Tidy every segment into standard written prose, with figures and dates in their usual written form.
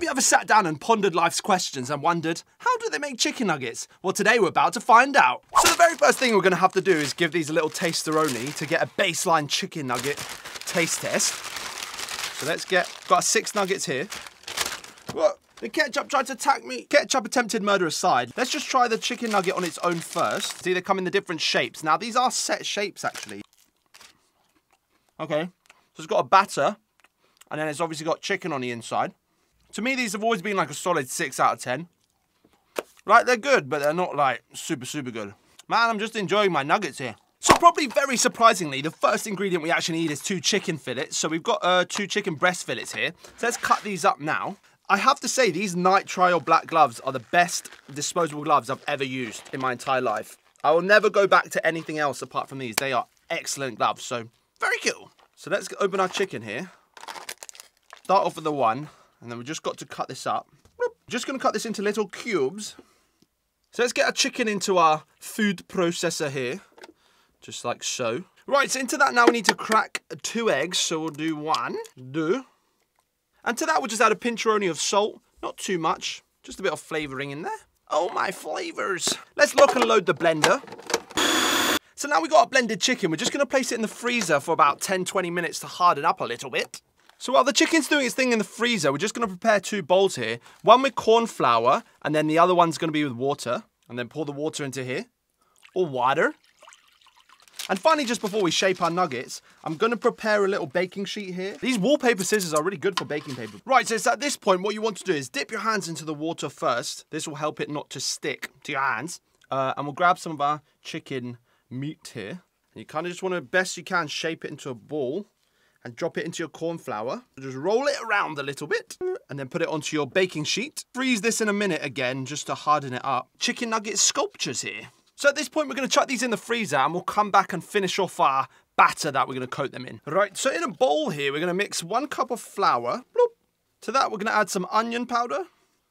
Have you ever sat down and pondered life's questions and wondered, how do they make chicken nuggets? Well, today we're about to find out. So the very first thing we're going to have to do is give these a little tasteroni to get a baseline chicken nugget taste test. So let's got 6 nuggets here. What? The ketchup tried to attack me. Ketchup attempted murder aside. Let's just try the chicken nugget on its own first. See, they come in the different shapes. Now, these are set shapes, actually. Okay, so it's got a batter, and then it's obviously got chicken on the inside. To me, these have always been like a solid 6 out of 10. Like, they're good, but they're not like super, super good. Man, I'm just enjoying my nuggets here. So probably very surprisingly, the first ingredient we actually need is 2 chicken fillets. So we've got 2 chicken breast fillets here. So let's cut these up now. I have to say, these nitrile black gloves are the best disposable gloves I've ever used in my entire life. I will never go back to anything else apart from these. They are excellent gloves, so very cool. So let's open our chicken here. Start off with the one. And then we've just got to cut this up. Just going to cut this into little cubes. So let's get our chicken into our food processor here. Just like so. Right, so into that now we need to crack 2 eggs. So we'll do 1, 2. And to that we'll just add a pincheroni of salt. Not too much. Just a bit of flavouring in there. Oh, my flavours. Let's lock and load the blender. So now we've got our blended chicken. We're just going to place it in the freezer for about 10-20 minutes to harden up a little bit. So while the chicken's doing its thing in the freezer, we're just going to prepare 2 bowls here. One with corn flour, and then the other one's going to be with water. And then pour the water into here. Or water. And finally, just before we shape our nuggets, I'm going to prepare a little baking sheet here. These wallpaper scissors are really good for baking paper. Right, so it's at this point, what you want to do is dip your hands into the water first. This will help it not to stick to your hands. And we'll grab some of our chicken meat here. And you kind of just want to, best you can, shape it into a ball. And drop it into your corn flour. Just roll it around a little bit. And then put it onto your baking sheet. Freeze this in a minute again, just to harden it up. Chicken nugget sculptures here. So at this point, we're going to chuck these in the freezer. And we'll come back and finish off our batter that we're going to coat them in. Right, so in a bowl here, we're going to mix 1 cup of flour. Bloop. To that, we're going to add some onion powder.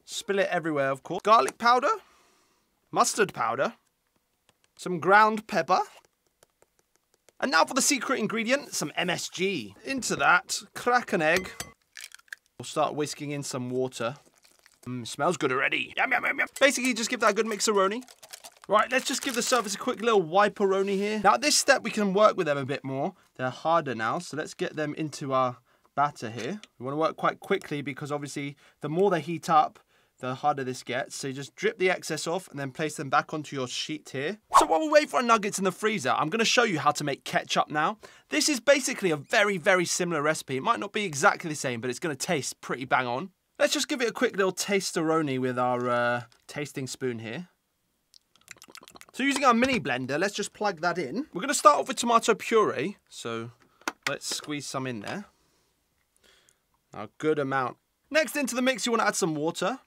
Spill it everywhere, of course. Garlic powder. Mustard powder. Some ground pepper. And now for the secret ingredient, some MSG. Into that, crack an egg. We'll start whisking in some water. Smells good already. Yum, yum, yum, yum. Basically, just give that a good mixeroni. Right, let's just give the surface a quick little wiperoni here. Now at this step, we can work with them a bit more. They're harder now, so let's get them into our batter here. We want to work quite quickly because obviously the more they heat up, the harder this gets. So you just drip the excess off and then place them back onto your sheet here. So while we wait for our nuggets in the freezer, I'm going to show you how to make ketchup now. This is basically a very, very similar recipe. It might not be exactly the same, but it's going to taste pretty bang on. Let's just give it a quick little tasteroni with our tasting spoon here. So using our mini blender, let's just plug that in. We're going to start off with tomato puree. So let's squeeze some in there. A good amount. Next into the mix, you want to add some water.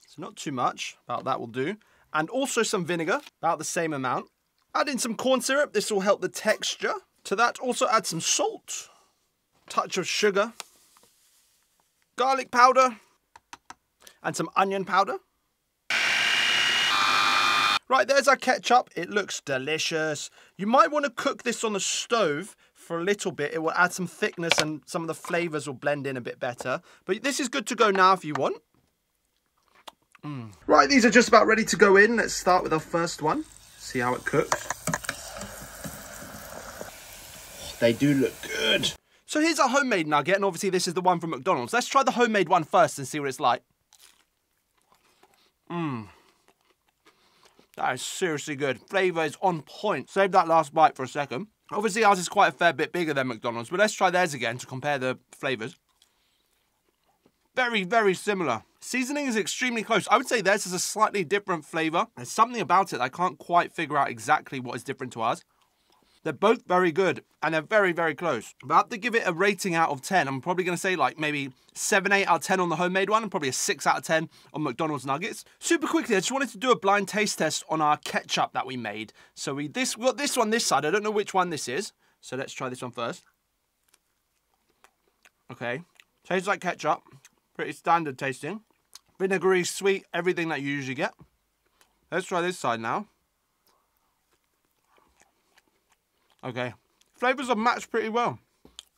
So not too much, about that will do. And also some vinegar, about the same amount. Add in some corn syrup, this will help the texture. To that, also add some salt, touch of sugar, garlic powder, and some onion powder. Right, there's our ketchup. It looks delicious. You might want to cook this on the stove for a little bit. It will add some thickness and some of the flavors will blend in a bit better. But this is good to go now if you want. Right, these are just about ready to go in. Let's start with our first one. See how it cooks. They do look good. So here's our homemade nugget, and obviously this is the one from McDonald's. Let's try the homemade one first and see what it's like. That is seriously good. Flavour is on point. Save that last bite for a second. Obviously ours is quite a fair bit bigger than McDonald's, but let's try theirs again to compare the flavours. Very, very similar. Seasoning is extremely close. I would say theirs is a slightly different flavour. There's something about it I can't quite figure out exactly what is different to ours. They're both very good, and they're very, very close. If I have to give it a rating out of 10, I'm probably going to say like maybe 7, 8 out of 10 on the homemade one, and probably a 6 out of 10 on McDonald's nuggets. Super quickly, I just wanted to do a blind taste test on our ketchup that we made. So we got this one this side. I don't know which one this is. So let's try this one first. Okay. Tastes like ketchup. Pretty standard tasting. Vinegary, sweet, everything that you usually get. Let's try this side now. Okay. Flavours are matched pretty well.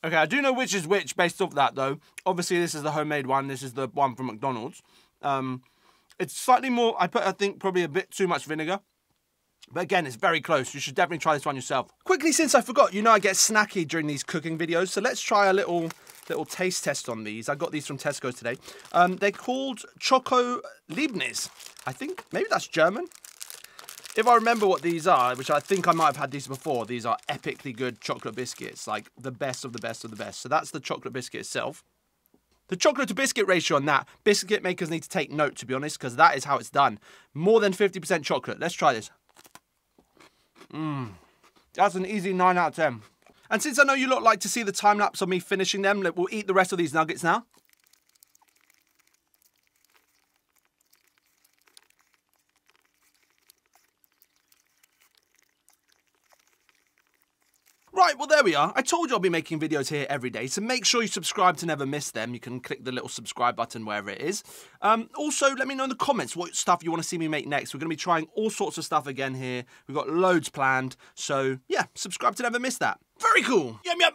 Okay, I do know which is which based off that, though. Obviously, this is the homemade one. This is the one from McDonald's. It's slightly more, I think, probably a bit too much vinegar. But again, it's very close. You should definitely try this one yourself. Quickly, since I forgot, you know I get snacky during these cooking videos, so let's try a little taste test on these. I got these from Tesco today. They're called Choco Liebnis. I think, maybe that's German. If I remember what these are, which I think I might have had these before, these are epically good chocolate biscuits, like the best of the best of the best. So that's the chocolate biscuit itself. The chocolate to biscuit ratio on that, biscuit makers need to take note, to be honest, because that is how it's done. More than 50% chocolate. Let's try this. That's an easy 9 out of 10. And since I know you lot like to see the time lapse of me finishing them, we'll eat the rest of these nuggets now. Right, well, there we are. I told you I'll be making videos here every day, so make sure you subscribe to never miss them. You can click the little subscribe button wherever it is. Also, let me know in the comments what stuff you want to see me make next. We're going to be trying all sorts of stuff again here. We've got loads planned, so yeah, subscribe to never miss that. Very cool. Yum, yum.